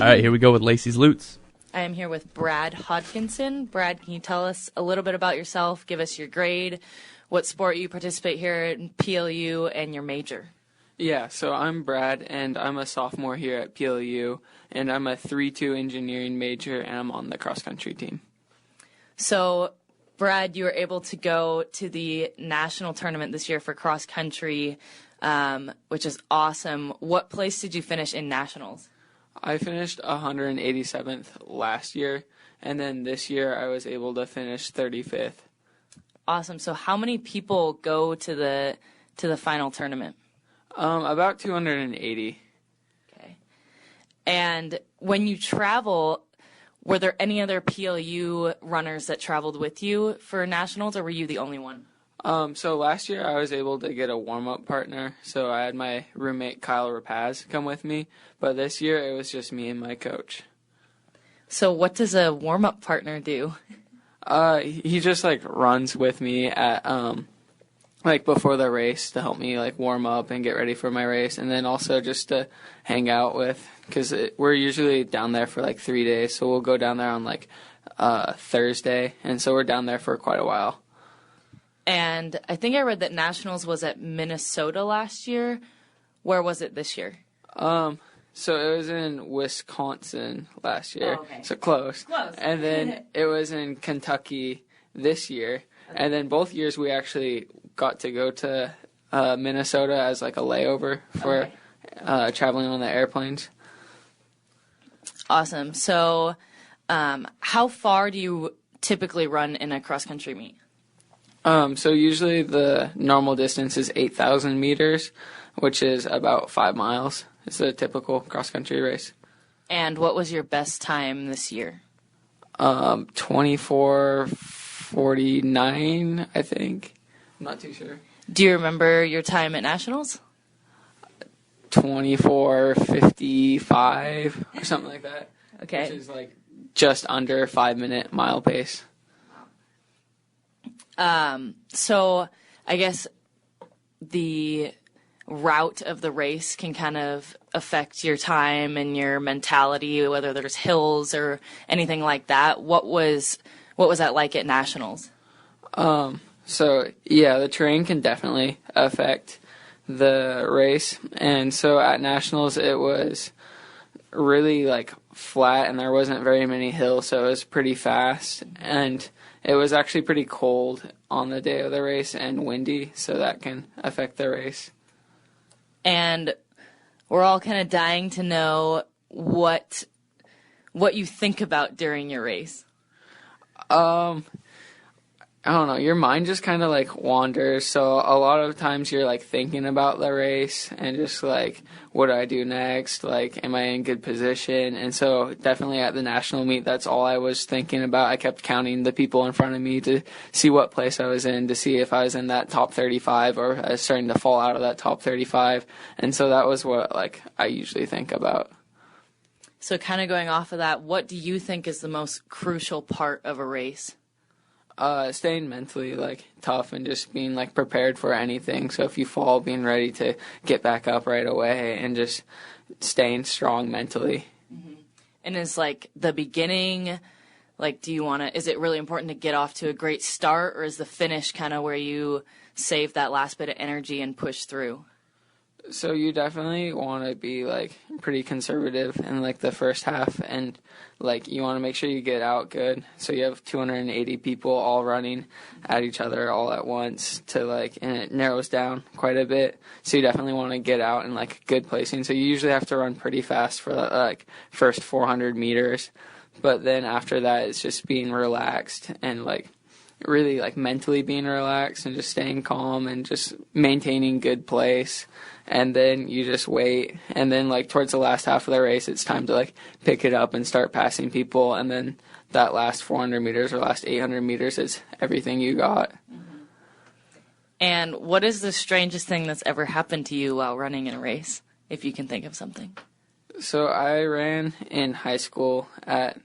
All right, here we go with Lacey's Lutes. I am here with Brad Hodkisnon. Brad, can you tell us a little bit about yourself? Give us your grade, what sport you participate here at PLU, and your major. Yeah, so I'm Brad, and I'm a sophomore here at PLU, and I'm a 3-2 engineering major, and I'm on the cross-country team. So, Brad, you were able to go to the national tournament this year for cross-country, which is awesome. What place did you finish in nationals? I finished 187th last year, and then this year I was able to finish 35th. Awesome. So how many people go to the final tournament? About 280. Okay. And when you travel, were there any other PLU runners that traveled with you for nationals, or were you the only one? So last year I was able to get a warm-up partner, so I had my roommate Kyle Rapaz come with me, but this year it was just me and my coach. So what does a warm-up partner do? He just runs with me at before the race to help me warm up and get ready for my race, and then also just to hang out with, because we're usually down there for 3 days, so we'll go down there on Thursday, and so we're down there for quite a while. And I think I read that nationals was at Minnesota last year. Where was it this year? So it was in Wisconsin last year. Oh, okay. So close. Close. And then it was in Kentucky this year. Okay. And then both years we actually got to go to Minnesota as a layover for traveling on the airplanes. Awesome. So how far do you typically run in a cross-country meet? So usually the normal distance is 8,000 meters, which is about 5 miles. It's a typical cross-country race. And what was your best time this year? 24:49, I think. I'm not too sure. Do you remember your time at nationals? 24:55 or something like that. Okay. Which is just under 5-minute mile pace. So I guess the route of the race can kind of affect your time and your mentality, whether there's hills or anything like that. What was that like at nationals? So yeah, the terrain can definitely affect the race, and so at nationals it was really flat and there wasn't very many hills, so it was pretty fast, and it was actually pretty cold on the day of the race and windy, so that can affect the race. And we're all kind of dying to know what you think about during your race. I don't know, your mind just kind of wanders, so a lot of times you're thinking about the race and just what do I do next, am I in good position? And so definitely at the national meet, that's all I was thinking about. I kept counting the people in front of me to see what place I was in, to see if I was in that top 35 or I was starting to fall out of that top 35, and so that was what I usually think about. So kind of going off of that, what do you think is the most crucial part of a race? Staying mentally tough and just being prepared for anything. So if you fall, being ready to get back up right away and just staying strong mentally. Mm-hmm. And is the beginning, do you want to? Is it really important to get off to a great start, or is the finish kind of where you save that last bit of energy and push through? So you definitely want to be pretty conservative in the first half, and you want to make sure you get out good. So you have 280 people all running at each other all at once and it narrows down quite a bit. So you definitely want to get out in good placing. So you usually have to run pretty fast for the first 400 meters, but then after that it's just being relaxed and really mentally being relaxed and just staying calm and just maintaining good place. And then you just wait, and then towards the last half of the race, it's time to pick it up and start passing people, and then that last 400 meters or last 800 meters is everything you got. Mm-hmm. And what is the strangest thing that's ever happened to you while running in a race, if you can think of something? So I ran in high school at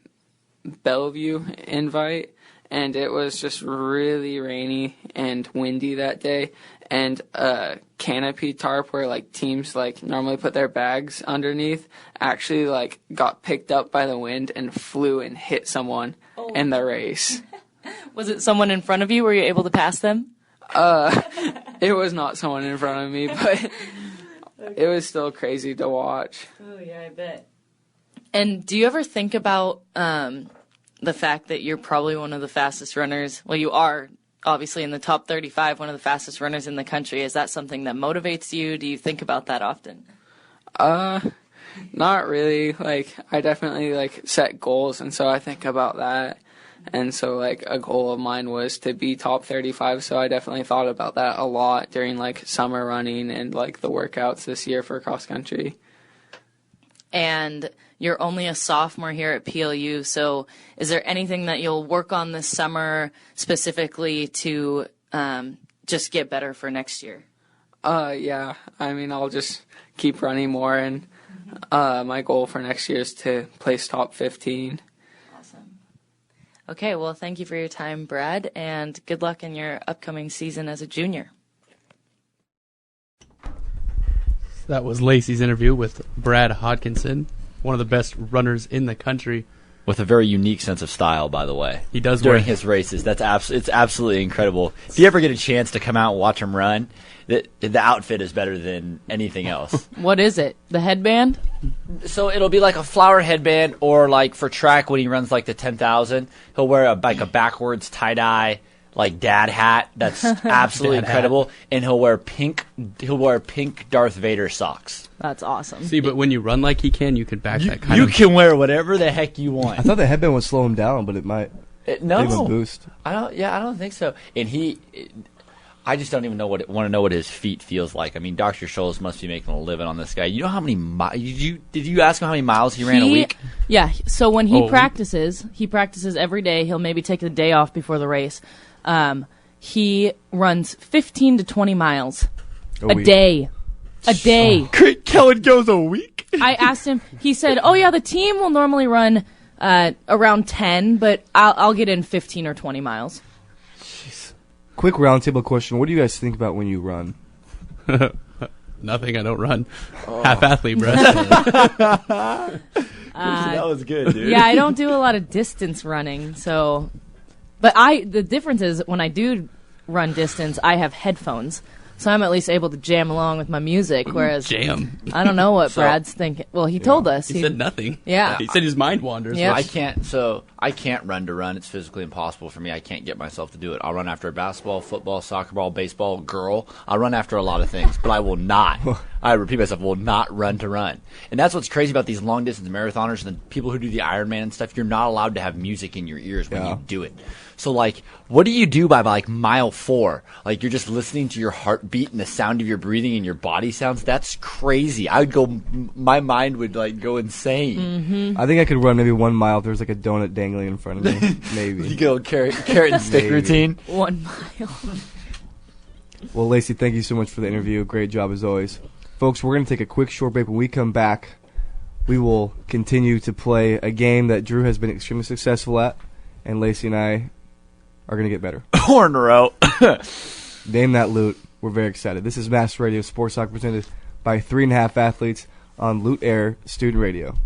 Bellevue Invite, and it was just really rainy and windy that day. And a canopy tarp where like teams like normally put their bags underneath actually like got picked up by the wind and flew and hit someone in the race. Was it someone in front of you? Were you able to pass them? It was not someone in front of me, but it was still crazy to watch. Oh yeah, I bet. And do you ever think about the fact that you're probably one of the fastest runners? Well, you are. Obviously in the top 35, one of the fastest runners in the country. Is that something that motivates you? Do you think about that often? Not really. Like, I definitely, like, set goals, and so I think about that. And so, like, a goal of mine was to be top 35, so I definitely thought about that a lot during, like, summer running and, like, the workouts this year for cross country. And you're only a sophomore here at PLU, so is there anything that you'll work on this summer specifically to just get better for next year? Yeah. I mean, I'll just keep running more, and my goal for next year is to place top 15. Awesome. Okay, well, thank you for your time, Brad, and good luck in your upcoming season as a junior. That was Lacey's interview with Brad Hodkisnon, one of the best runners in the country. With a very unique sense of style, by the way. He does during wear his races. It's absolutely incredible. If you ever get a chance to come out and watch him run, the outfit is better than anything else. What is it? The headband? So it'll be like a flower headband, or like for track when he runs like the 10,000, he'll wear a backwards tie-dye like dad hat that's absolutely incredible, and he'll wear pink Darth Vader socks. That's awesome. See, but when you run like he can, you can back that kind You of... can wear whatever the heck you want. I thought the headband would slow him down, but it might give him a boost. I don't think so. And I just don't even want to know what his feet feels like. I mean, Dr. Scholes must be making a living on this guy. You know how many did you ask him how many miles he ran a week? Yeah, so when he practices every day. He'll maybe take a day off before the race. He runs 15 to 20 miles a day. A day. Great, Kellen goes a week? I asked him, he said, oh yeah, the team will normally run around 10, but I'll get in 15 or 20 miles. Jeez. Quick roundtable question. What do you guys think about when you run? Nothing, I don't run. Half athlete, bro. That was good, dude. Yeah, I don't do a lot of distance running, so... But the difference is when I do run distance, I have headphones. So I'm at least able to jam along with my music, whereas... Jam. I don't know what Brad's thinking. Well, he told us. He said nothing. Yeah. He said his mind wanders. Yep. I can't run to run. It's physically impossible for me. I can't get myself to do it. I'll run after a basketball, football, soccer ball, baseball, girl. I'll run after a lot of things, but I will not. I repeat myself, will not run to run. And that's what's crazy about these long distance marathoners and the people who do the Ironman and stuff. You're not allowed to have music in your ears when you do it. So, like, what do you do by like mile 4? Like, you're just listening to your heartbeat and the sound of your breathing and your body sounds? That's crazy. My mind would, like, go insane. Mm-hmm. I think I could run maybe 1 mile if there's like a donut dangling in front of me. Maybe. You go carrot and stick routine? 1 mile. Well, Lacey, thank you so much for the interview. Great job as always. Folks, we're going to take a quick short break. When we come back, we will continue to play a game that Drew has been extremely successful at, and Lacey and I are going to get better. 4 in a row. Name that loot. We're very excited. This is Mass Radio Sports Talk presented by 3.5 Athletes on Loot Air Student Radio.